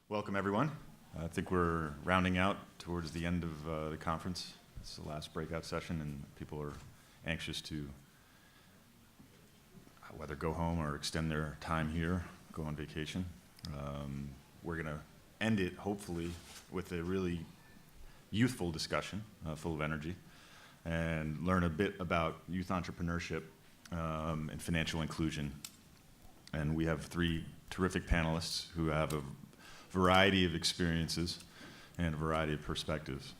Welcome, everyone. I think we're rounding out towards the end of the conference. It's the last breakout session, and people are anxious to whether go home or extend their time here, go on vacation. We're going to end it, hopefully, with a really youthful discussion, full of energy, and learn a bit about youth entrepreneurship and financial inclusion. And we have three terrific panelists who have a variety of experiences and a variety of perspectives.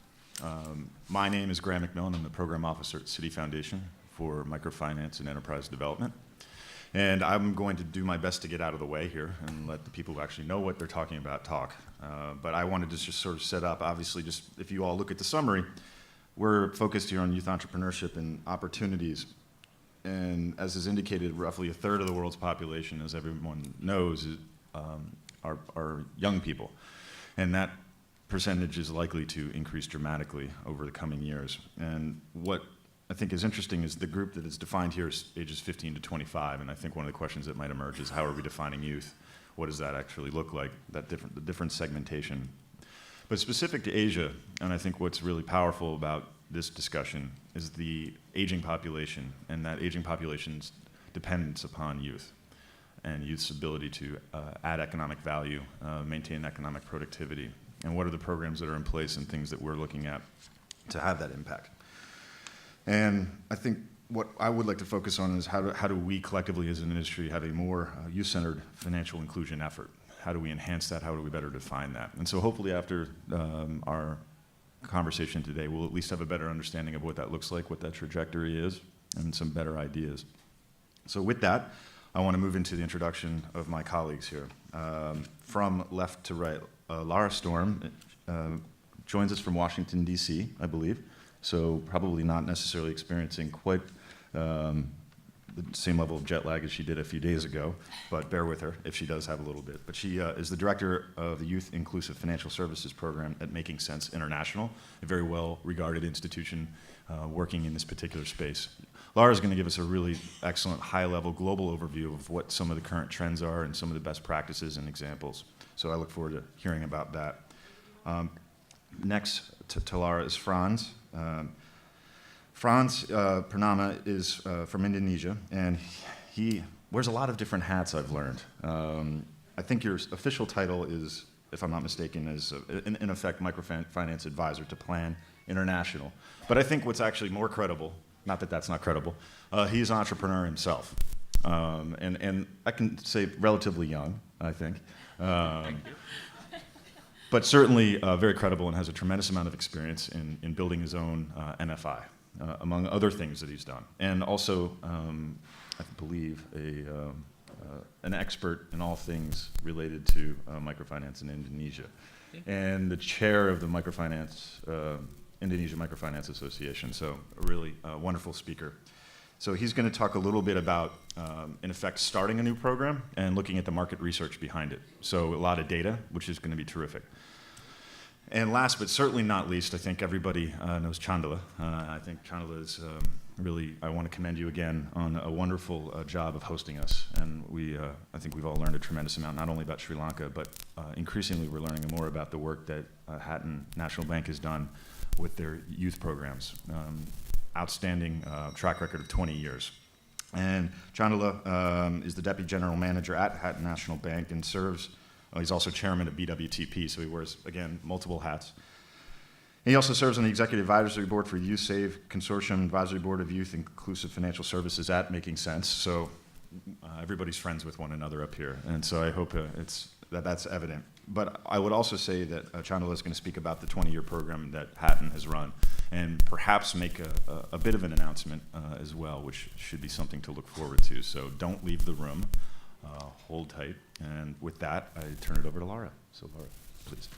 My name is Graham McMillan. I'm the program officer at City Foundation for Microfinance and Enterprise Development. And I'm going to do my best to get out of the way here and let the people who actually know what they're talking about talk. But I wanted to just sort of set up, obviously, just if you all look at the summary, we're focused here on youth entrepreneurship and opportunities. And as is indicated, roughly a third of the world's population, as everyone knows, are young people. And that percentage is likely to increase dramatically over the coming years. And what I think is interesting is the group that is defined here is ages 15 to 25, and I think one of the questions that might emerge is how are we defining youth? What does that actually look like, the different segmentation? But specific to Asia, and I think what's really powerful about this discussion is the aging population, and that aging population's dependence upon youth, and youth's ability to add economic value, maintain economic productivity, and what are the programs that are in place and things that we're looking at to have that impact. And I think what I would like to focus on is how do we collectively as an industry have a more youth-centered financial inclusion effort? How do we enhance that? How do we better define that? And so hopefully after our conversation today, we'll at least have a better understanding of what that looks like, what that trajectory is, and some better ideas. So with that, I want to move into the introduction of my colleagues here. From left to right, Lara Storm joins us from Washington, D.C., I believe. So probably not necessarily experiencing quite the same level of jet lag as she did a few days ago, but bear with her if she does have a little bit. But she is the director of the Youth Inclusive Financial Services Program at Making Sense International, a very well-regarded institution working in this particular space. Laura is going to give us a really excellent high-level global overview of what some of the current trends are and some of the best practices and examples. So I look forward to hearing about that. Next to Lara is Franz. Franz Purnama is from Indonesia, and he wears a lot of different hats, I've learned. I think your official title is, if I'm not mistaken, is in effect microfinance advisor to Plan International. But I think what's actually more credible, not that that's not credible, he's an entrepreneur himself. And I can say relatively young, I think. Thank you. But certainly very credible and has a tremendous amount of experience in building his own MFI, among other things that he's done. And also, I believe, an expert in all things related to microfinance in Indonesia. And the chair of the Indonesia Microfinance Association, so a really wonderful speaker. So he's going to talk a little bit about, in effect, starting a new program and looking at the market research behind it. So a lot of data, which is going to be terrific. And last but certainly not least, I think everybody knows Chandala. I think Chandala is really, I want to commend you again on a wonderful job of hosting us. And I think we've all learned a tremendous amount, not only about Sri Lanka, but increasingly we're learning more about the work that Hatton National Bank has done with their youth programs. Outstanding track record of 20 years. And Chandala is the Deputy General Manager at Hatton National Bank and serves, he's also chairman of BWTP, so he wears, again, multiple hats. He also serves on the Executive Advisory Board for Youth Save Consortium, Advisory Board of Youth Inclusive Financial Services at Making Sense, so everybody's friends with one another up here, and so I hope that's evident. But I would also say that Chandala is going to speak about the 20-year program that Hatton has run and perhaps make a bit of an announcement as well, which should be something to look forward to. So don't leave the room. Hold tight. And with that, I turn it over to Lara. So Lara, please.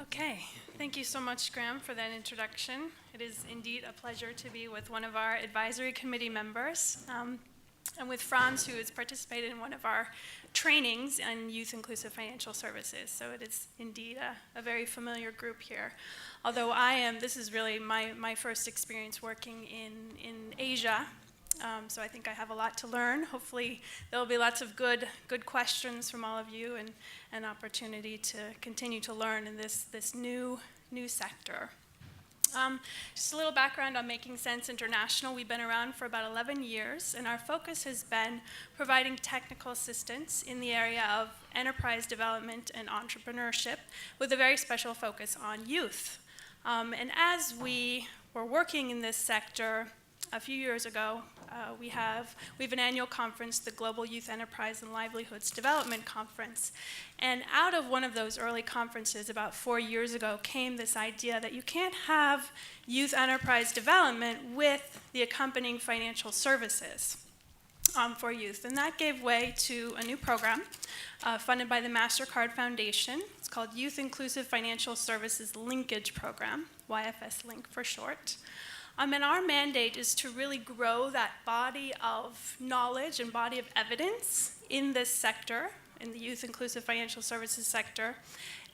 Okay. Thank you so much, Graham, for that introduction. It is indeed a pleasure to be with one of our advisory committee members. And with Franz, who has participated in one of our trainings on Youth Inclusive Financial Services. So it is indeed a very familiar group here. Although this is really my first experience working in Asia. So I think I have a lot to learn. Hopefully there will be lots of good questions from all of you, and an opportunity to continue to learn in this new sector. Just a little background on Making Sense International. We've been around for about 11 years, and our focus has been providing technical assistance in the area of enterprise development and entrepreneurship, with a very special focus on youth. And as we were working in this sector a few years ago, we have an annual conference, the Global Youth Enterprise and Livelihoods Development Conference. And out of one of those early conferences about 4 years ago came this idea that you can't have youth enterprise development with the accompanying financial services for youth. And that gave way to a new program funded by the MasterCard Foundation. It's called Youth Inclusive Financial Services Linkage Program, YFS Link for short. And our mandate is to really grow that body of knowledge and body of evidence in this sector, in the youth inclusive financial services sector,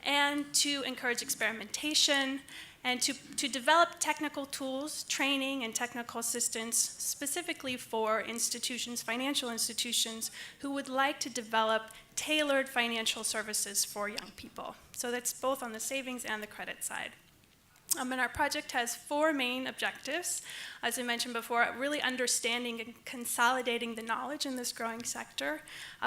and to encourage experimentation, and to develop technical tools, training, and technical assistance specifically for institutions, financial institutions, who would like to develop tailored financial services for young people. So that's both on the savings and the credit side. And our project has 4 main objectives. As I mentioned before, really understanding and consolidating the knowledge in this growing sector.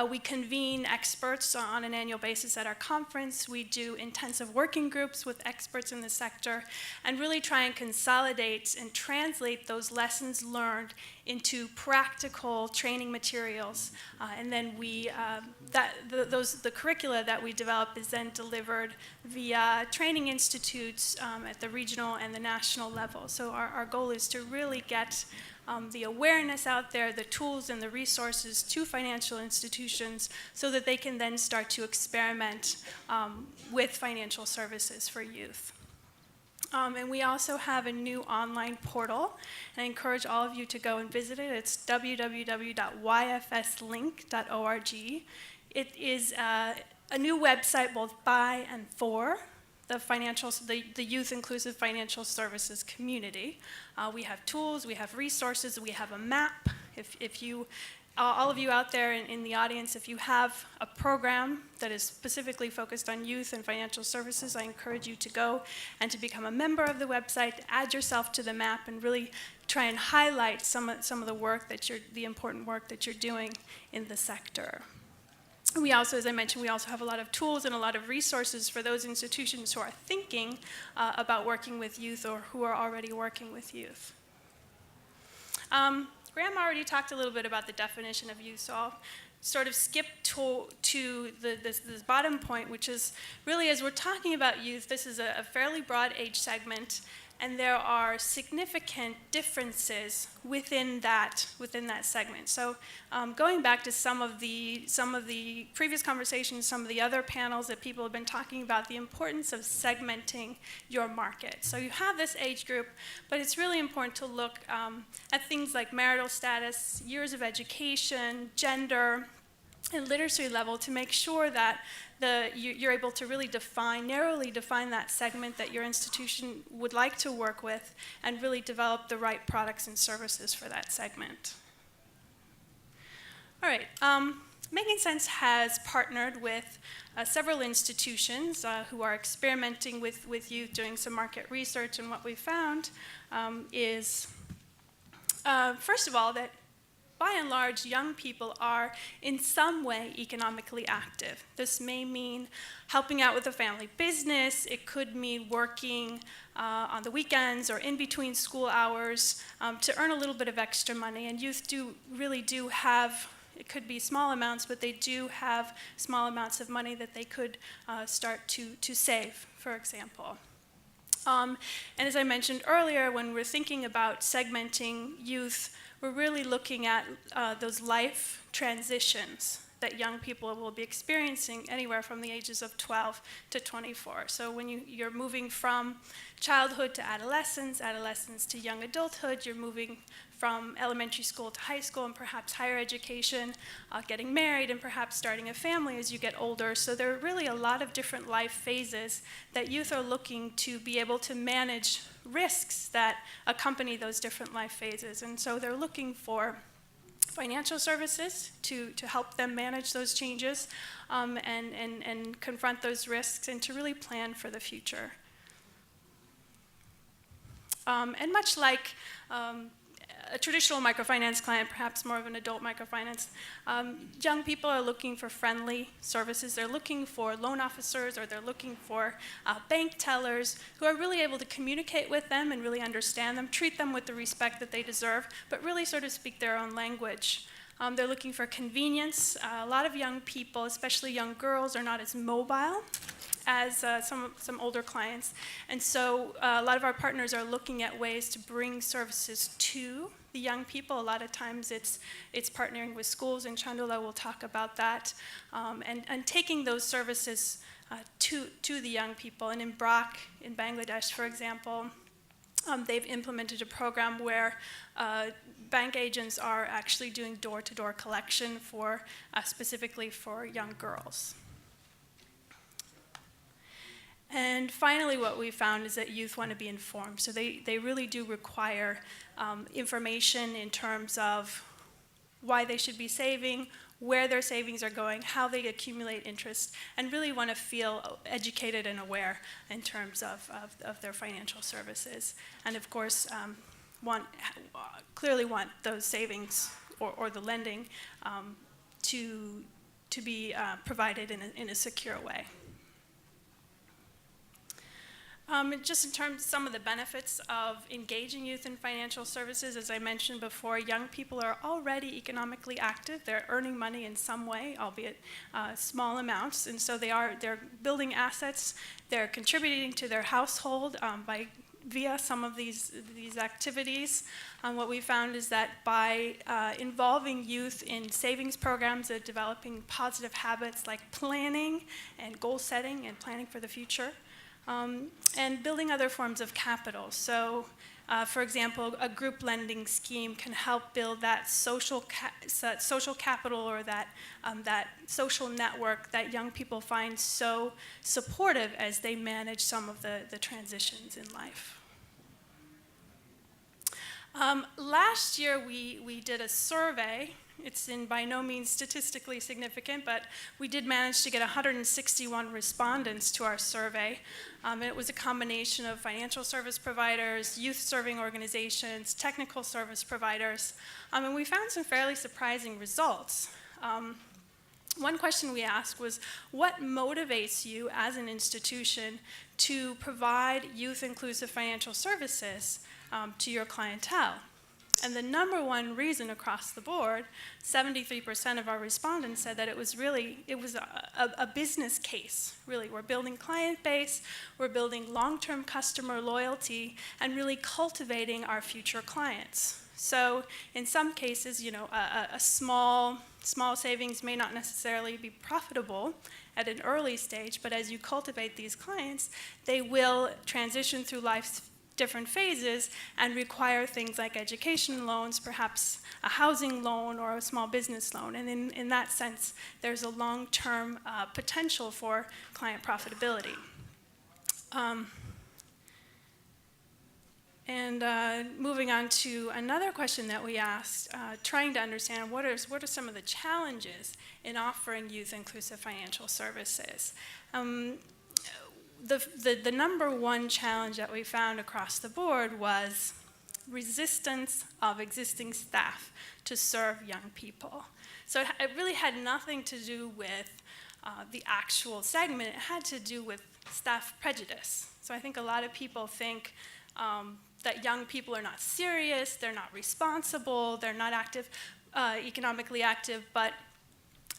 We convene experts on an annual basis at our conference. We do intensive working groups with experts in the sector, and really try and consolidate and translate those lessons learned into practical training materials. And then the curricula that we develop is then delivered via training institutes at the regional and the national level. So our goal is to really get the awareness out there, the tools and the resources to financial institutions, so that they can then start to experiment with financial services for youth. And we also have a new online portal, and I encourage all of you to go and visit it. It's www.yfslink.org. It is a new website both by and for the youth inclusive financial services community. We have tools, we have resources, we have a map. If you, all of you out there in the audience, if you have a program that is specifically focused on youth and financial services, I encourage you to go and to become a member of the website, add yourself to the map, and really try and highlight some of the work the important work that you're doing in the sector. We also, as I mentioned, we also have a lot of tools and a lot of resources for those institutions who are thinking about working with youth, or who are already working with youth. Graham already talked a little bit about the definition of youth, so I'll sort of skip to this bottom point, which is really, as we're talking about youth, this is a fairly broad age segment, and there are significant differences within that segment. So going back to some of the previous conversations, some of the other panels that people have been talking about, the importance of segmenting your market. So you have this age group, but it's really important to look at things like marital status, years of education, gender, and literacy level, to make sure that you're able to really narrowly define that segment that your institution would like to work with, and really develop the right products and services for that segment. All right, Making Sense has partnered with several institutions who are experimenting with youth, doing some market research, and what we found is, first of all, that by and large, young people are in some way economically active. This may mean helping out with the family business. It could mean working on the weekends or in between school hours to earn a little bit of extra money. And youth really do have, it could be small amounts, but they do have small amounts of money that they could start to save, for example. And as I mentioned earlier, when we're thinking about segmenting youth, we're really looking at those life transitions that young people will be experiencing anywhere from the ages of 12 to 24. So when you're moving from childhood to adolescence, adolescence to young adulthood, you're moving from elementary school to high school and perhaps higher education, getting married and perhaps starting a family as you get older. So there are really a lot of different life phases that youth are looking to be able to manage risks that accompany those different life phases. And so they're looking for financial services to help them manage those changes and confront those risks and to really plan for the future. And much like a traditional microfinance client, perhaps more of an adult microfinance, young people are looking for friendly services. They're looking for loan officers, or they're looking for bank tellers who are really able to communicate with them and really understand them, treat them with the respect that they deserve, but really sort of speak their own language. They're looking for convenience. A lot of young people, especially young girls, are not as mobile as some older clients. And so a lot of our partners are looking at ways to bring services to the young people. A lot of times it's partnering with schools, and Chandula will talk about that, and taking those services to the young people. And in Brak, in Bangladesh, for example, they've implemented a program where bank agents are actually doing door-to-door collection for specifically for young girls. And finally, what we found is that youth want to be informed. So they really do require information in terms of why they should be saving, where their savings are going, how they accumulate interest, and really want to feel educated and aware in terms of their financial services. And of course, clearly want those savings or the lending to be provided in a secure way. Just in terms of some of the benefits of engaging youth in financial services, as I mentioned before, young people are already economically active. They're earning money in some way, albeit small amounts, and so they're building assets. They're contributing to their household via some of these activities. What we found is that by involving youth in savings programs and developing positive habits like planning and goal setting and planning for the future, and building other forms of capital. So, for example, a group lending scheme can help build that social capital, or that social network that young people find so supportive as they manage some of the transitions in life. Last year, we did a survey. It's by no means statistically significant, but we did manage to get 161 respondents to our survey. It was a combination of financial service providers, youth-serving organizations, technical service providers, and we found some fairly surprising results. One question we asked was, what motivates you as an institution to provide youth-inclusive financial services to your clientele? And the number one reason across the board, 73% of our respondents said that it was a business case, really. We're building client base, we're building long-term customer loyalty, and really cultivating our future clients. So in some cases, a small savings may not necessarily be profitable at an early stage, but as you cultivate these clients, they will transition through life's different phases and require things like education loans, perhaps a housing loan or a small business loan. And in that sense, there's a long-term potential for client profitability. Moving on to another question that we asked, trying to understand what are some of the challenges in offering youth-inclusive financial services. The number one challenge that we found across the board was resistance of existing staff to serve young people. So it really had nothing to do with the actual segment. It had to do with staff prejudice. So I think a lot of people think that young people are not serious, they're not responsible, they're not economically active, but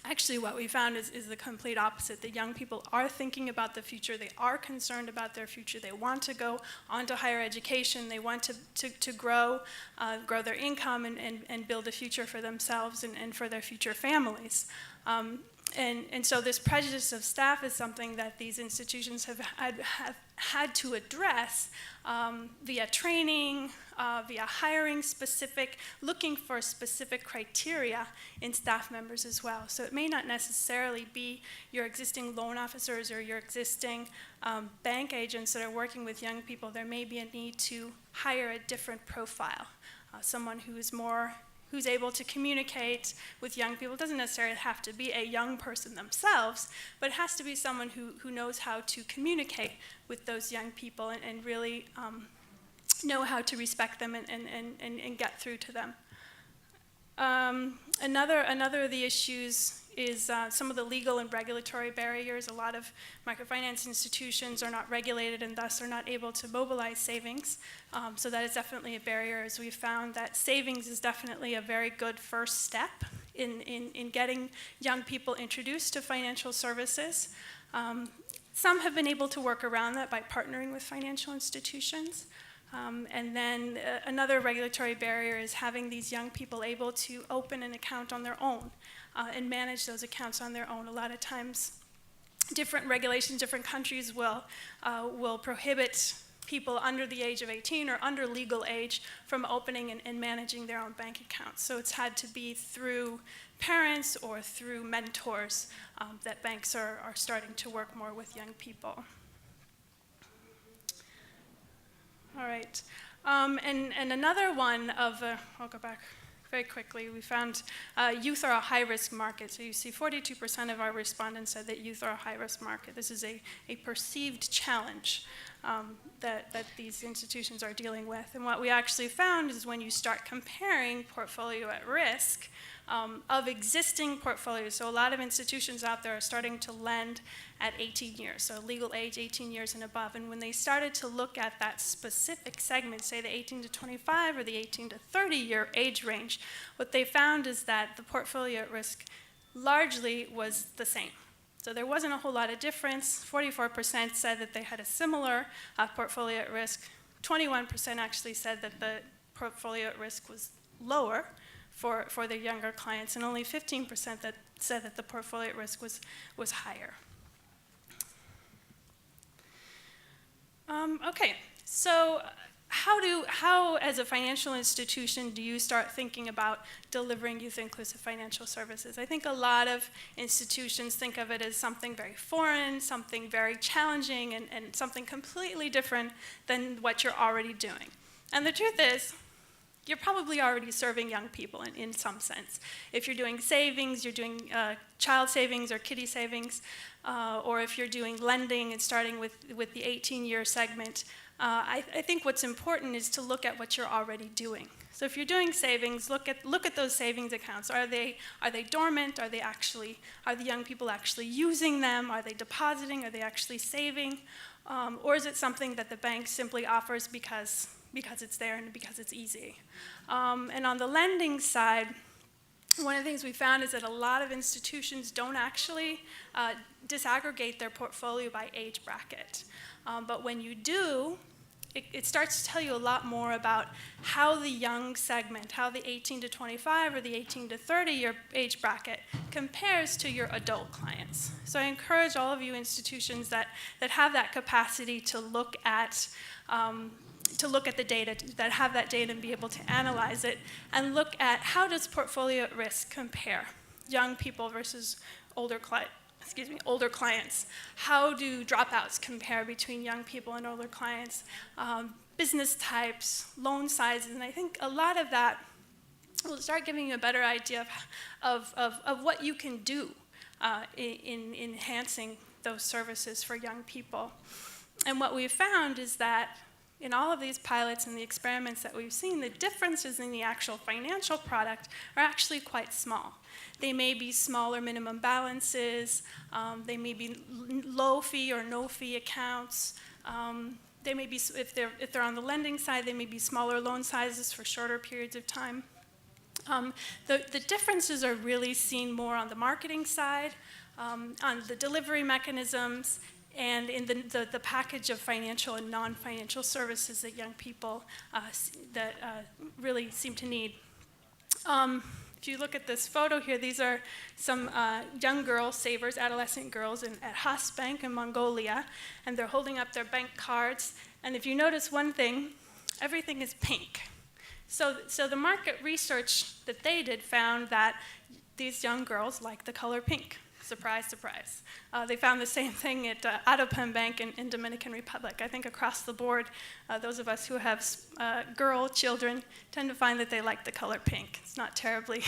actually, what we found is the complete opposite. The young people are thinking about the future. They are concerned about their future. They want to go on to higher education. They want to grow their income and build a future for themselves and for their future families. And so this prejudice of staff is something that these institutions have had to address via training, via hiring looking for specific criteria in staff members as well. So it may not necessarily be your existing loan officers or your existing bank agents that are working with young people. There may be a need to hire a different profile, someone who who's able to communicate with young people. It doesn't necessarily have to be a young person themselves, but it has to be someone who knows how to communicate with those young people and really know how to respect them and get through to them. Another of the issues is some of the legal and regulatory barriers. A lot of microfinance institutions are not regulated and thus are not able to mobilize savings. So that is definitely a barrier, as we've found that savings is definitely a very good first step in getting young people introduced to financial services. Some have been able to work around that by partnering with financial institutions. And then another regulatory barrier is having these young people able to open an account on their own and manage those accounts on their own. A lot of times, different regulations, different countries will prohibit people under the age of 18 or under legal age from opening and managing their own bank accounts. So it's had to be through parents or through mentors that banks are starting to work more with young people. All right, and another one of, I'll go back very quickly, we found youth are a high-risk market. So you see 42% of our respondents said that youth are a high-risk market. This is a perceived challenge that these institutions are dealing with. And what we actually found is when you start comparing portfolio at risk of existing portfolios, so a lot of institutions out there are starting to lend at 18 years, so legal age 18 years and above. And when they started to look at that specific segment, say the 18 to 25 or the 18 to 30-year age range, what they found is that the portfolio at risk largely was the same. So there wasn't a whole lot of difference. 44% said that they had a similar portfolio at risk. 21% actually said that the portfolio at risk was lower for their younger clients, and only 15% that said that the portfolio at risk was higher. Okay, so how as a financial institution do you start thinking about delivering youth-inclusive financial services? I think a lot of institutions think of it as something very foreign, something very challenging, and something completely different than what you're already doing. And the truth is, you're probably already serving young people in some sense. If you're doing savings, you're doing child savings or kiddie savings, or if you're doing lending and starting with the 18-year segment, I think what's important is to look at what you're already doing. So if you're doing savings, look at those savings accounts. Are they dormant? Are the young people actually using them? Are they depositing? Are they actually saving? Or is it something that the bank simply offers because it's there and because it's easy? And on the lending side, one of the things we found is that a lot of institutions don't actually disaggregate their portfolio by age bracket. But when you do, it starts to tell you a lot more about how the young segment, how the 18 to 25 or the 18 to 30 year age bracket compares to your adult clients. So I encourage all of you institutions that have that capacity to look at the data, that have that data and be able to analyze it, and look at how does portfolio at risk compare, young people versus older clients. How do dropouts compare between young people and older clients? Business types, loan sizes, and I think a lot of that will start giving you a better idea of what you can do in enhancing those services for young people. And what we've found is that in all of these pilots and the experiments that we've seen, the differences in the actual financial product are actually quite small. They may be smaller minimum balances, they may be low fee or no fee accounts, they may be, if they're on the lending side, they may be smaller loan sizes for shorter periods of time. The differences are really seen more on the marketing side, on the delivery mechanisms, and in the package of financial and non-financial services that young people really seem to need. If you look at this photo here, these are some young girl savers, adolescent girls at Haas Bank in Mongolia, and they're holding up their bank cards. And if you notice one thing, everything is pink. So the market research that they did found that these young girls like the color pink. surprise, surprise. They found the same thing at Autopen Bank in Dominican Republic. I think across the board, those of us who have girl children tend to find that they like the color pink. It's not terribly